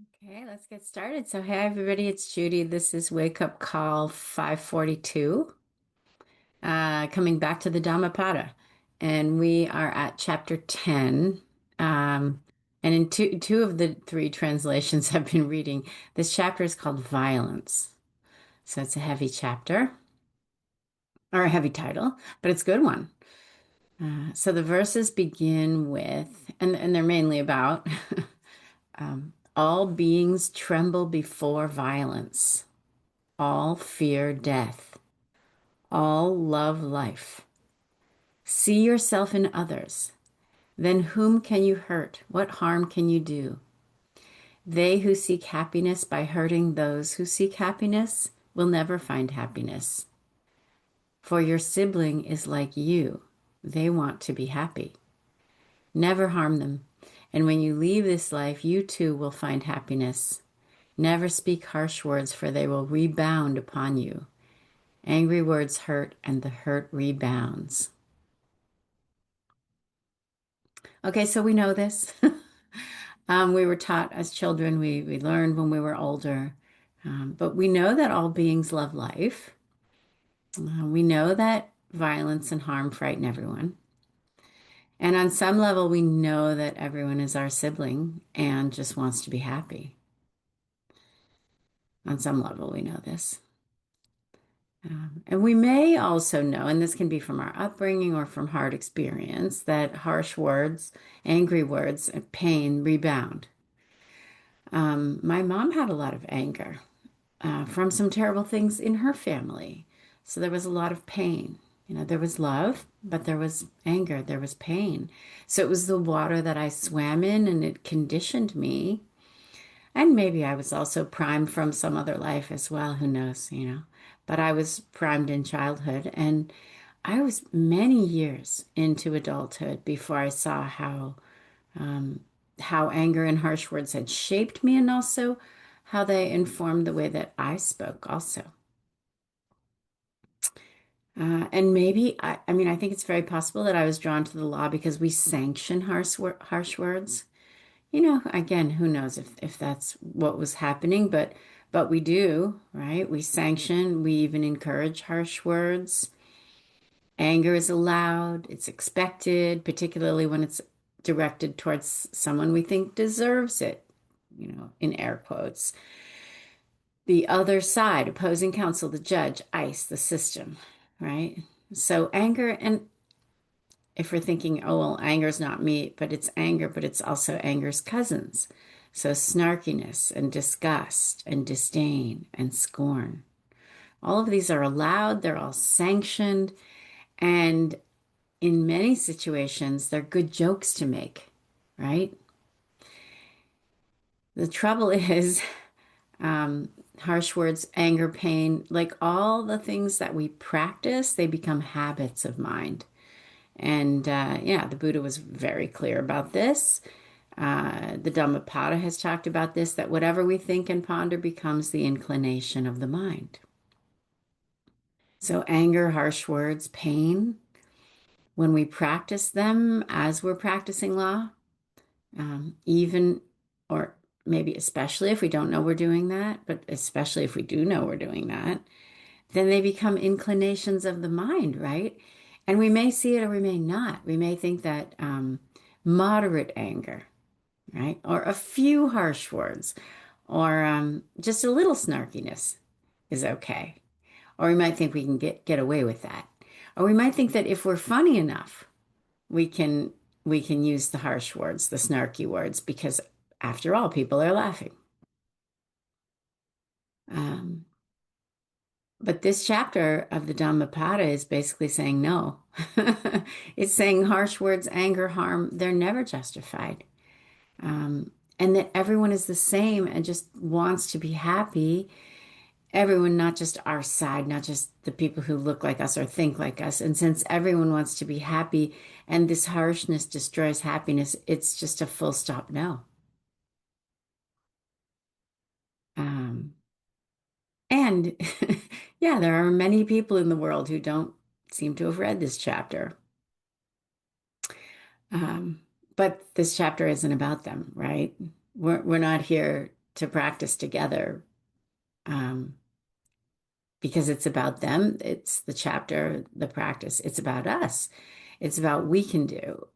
Okay, let's get started. So, hey everybody, it's Judy. This is Wake Up Call 542, coming back to the Dhammapada. And we are at chapter 10. Um, and in two of the three translations I've been reading, this chapter is called Violence. So, it's a heavy chapter or a heavy title, but it's a good one. So, the verses begin with, and they're mainly about all beings tremble before violence. All fear death. All love life. See yourself in others. Then whom can you hurt? What harm can you do? They who seek happiness by hurting those who seek happiness will never find happiness. For your sibling is like you. They want to be happy. Never harm them. And when you leave this life, you too will find happiness. Never speak harsh words, for they will rebound upon you. Angry words hurt, and the hurt rebounds. Okay, so we know this. We were taught as children, we learned when we were older. But we know that all beings love life. We know that violence and harm frighten everyone. And on some level, we know that everyone is our sibling and just wants to be happy. On some level, we know this. And we may also know, and this can be from our upbringing or from hard experience, that harsh words, angry words, and pain rebound. My mom had a lot of anger from some terrible things in her family. So there was a lot of pain. There was love, but there was anger, there was pain. So it was the water that I swam in, and it conditioned me. And maybe I was also primed from some other life as well, who knows. But I was primed in childhood, and I was many years into adulthood before I saw how anger and harsh words had shaped me, and also how they informed the way that I spoke also. And maybe, I mean, I think it's very possible that I was drawn to the law because we sanction harsh words. Again, who knows if that's what was happening, but we do, right? We sanction, we even encourage harsh words. Anger is allowed, it's expected, particularly when it's directed towards someone we think deserves it, in air quotes. The other side, opposing counsel, the judge, ICE, the system, right? So anger, and if we're thinking, oh, well, anger's not me, but it's anger, but it's also anger's cousins. So snarkiness and disgust and disdain and scorn. All of these are allowed, they're all sanctioned, and in many situations, they're good jokes to make, right? The trouble is, harsh words, anger, pain, like all the things that we practice, they become habits of mind. And yeah, the Buddha was very clear about this. The Dhammapada has talked about this, that whatever we think and ponder becomes the inclination of the mind. So, anger, harsh words, pain, when we practice them as we're practicing law, even or maybe especially if we don't know we're doing that, but especially if we do know we're doing that, then they become inclinations of the mind, right? And we may see it or we may not. We may think that moderate anger, right? Or a few harsh words, or just a little snarkiness is okay. Or we might think we can get away with that. Or we might think that if we're funny enough, we can we can use the harsh words, the snarky words, because after all, people are laughing. Um, but this chapter of the Dhammapada is basically saying no. It's saying harsh words, anger, harm, they're never justified. And that everyone is the same and just wants to be happy. Everyone, not just our side, not just the people who look like us or think like us. And since everyone wants to be happy and this harshness destroys happiness, it's just a full stop no. Um, and yeah, there are many people in the world who don't seem to have read this chapter. Um, but this chapter isn't about them, right? We're not here to practice together, um, because it's about them. It's the chapter, the practice. It's about us. It's about we can do,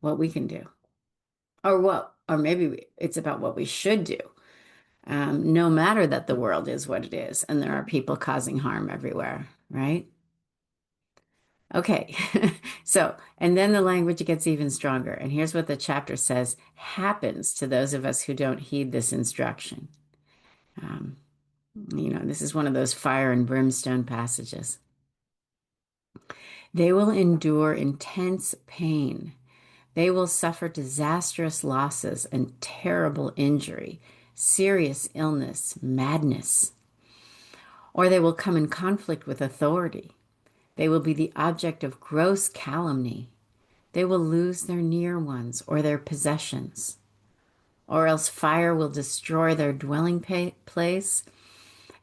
what we can do, or maybe it's about what we should do. No matter that the world is what it is, and there are people causing harm everywhere, right? Okay, so, and then the language gets even stronger. And here's what the chapter says happens to those of us who don't heed this instruction. Um, this is one of those fire and brimstone passages. They will endure intense pain. They will suffer disastrous losses and terrible injury, serious illness, madness, or they will come in conflict with authority. They will be the object of gross calumny. They will lose their near ones or their possessions, or else fire will destroy their dwelling place,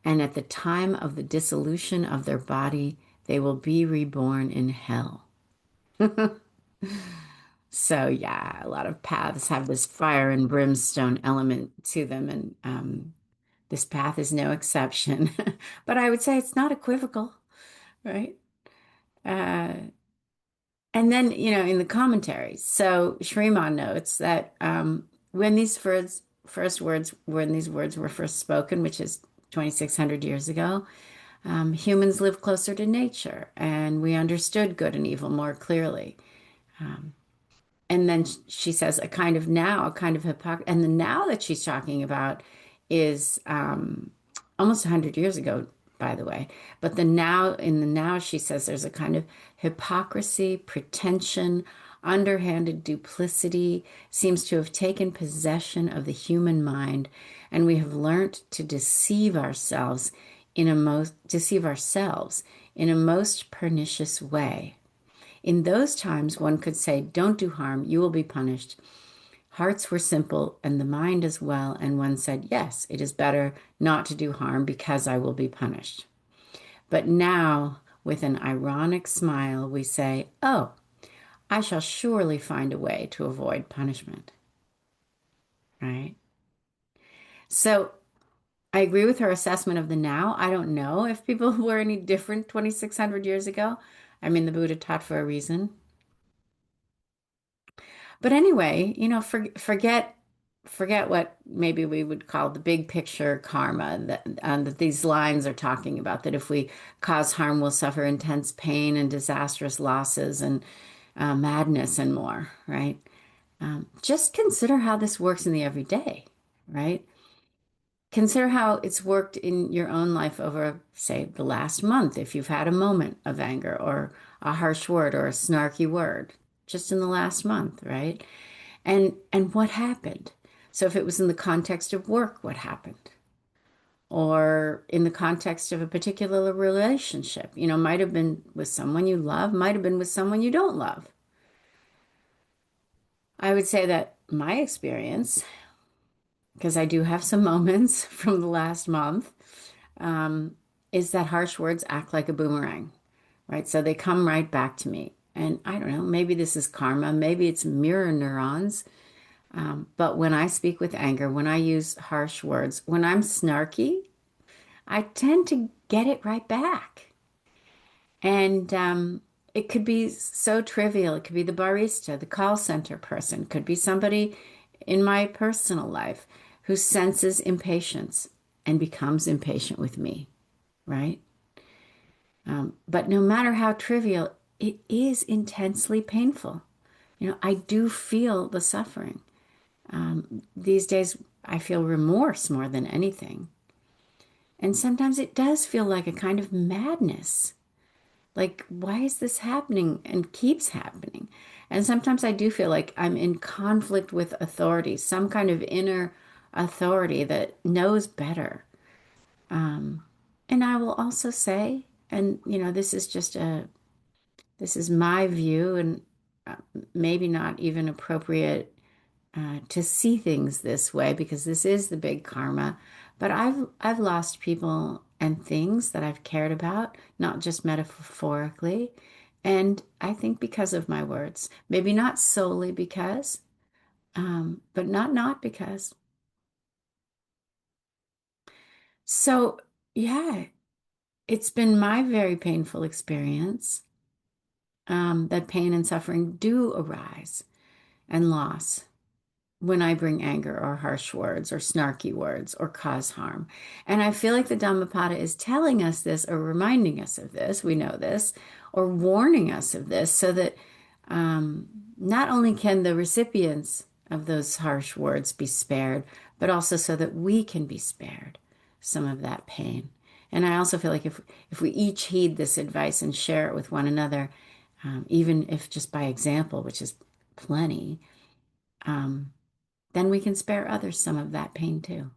and at the time of the dissolution of their body, they will be reborn in hell. So, yeah, a lot of paths have this fire and brimstone element to them, and this path is no exception. But I would say it's not equivocal, right? Uh, And then, in the commentaries, so Shriman notes that when when these words were first spoken, which is 2,600 years ago, humans lived closer to nature and we understood good and evil more clearly. Um, and then she says a kind of hypocrisy. And the now that she's talking about is almost 100 years ago, by the way. But in the now, she says there's a kind of hypocrisy, pretension, underhanded duplicity seems to have taken possession of the human mind, and we have learnt to deceive ourselves in a most pernicious way. In those times, one could say, don't do harm, you will be punished. Hearts were simple and the mind as well, and one said, yes, it is better not to do harm because I will be punished. But now, with an ironic smile, we say, oh, I shall surely find a way to avoid punishment. Right? So I agree with her assessment of the now. I don't know if people were any different 2,600 years ago. I mean, the Buddha taught for a reason. But anyway, forget what maybe we would call the big picture karma that these lines are talking about. That if we cause harm, we'll suffer intense pain and disastrous losses and madness and more. Right? Just consider how this works in the everyday. Right? Consider how it's worked in your own life over, say, the last month. If you've had a moment of anger or a harsh word or a snarky word, just in the last month, right? And what happened? So if it was in the context of work, what happened? Or in the context of a particular relationship, might have been with someone you love, might have been with someone you don't love. I would say that my experience, because I do have some moments from the last month, is that harsh words act like a boomerang, right? So they come right back to me. And I don't know, maybe this is karma, maybe it's mirror neurons. But when I speak with anger, when I use harsh words, when I'm snarky, I tend to get it right back. And it could be so trivial. It could be the barista, the call center person, it could be somebody in my personal life who senses impatience and becomes impatient with me, right? But no matter how trivial, it is intensely painful. I do feel the suffering. These days, I feel remorse more than anything. And sometimes it does feel like a kind of madness. Like, why is this happening and keeps happening? And sometimes I do feel like I'm in conflict with authority, some kind of inner authority that knows better. And I will also say, and this is my view and uh, maybe not even appropriate to see things this way because this is the big karma. But I've lost people and things that I've cared about, not just metaphorically, and I think because of my words. Maybe not solely because, but not because. So, yeah, it's been my very painful experience that pain and suffering do arise and loss when I bring anger or harsh words or snarky words or cause harm. And I feel like the Dhammapada is telling us this or reminding us of this, we know this, or warning us of this so that um, not only can the recipients of those harsh words be spared, but also so that we can be spared some of that pain. And I also feel like if we each heed this advice and share it with one another, even if just by example, which is plenty, um, then we can spare others some of that pain too.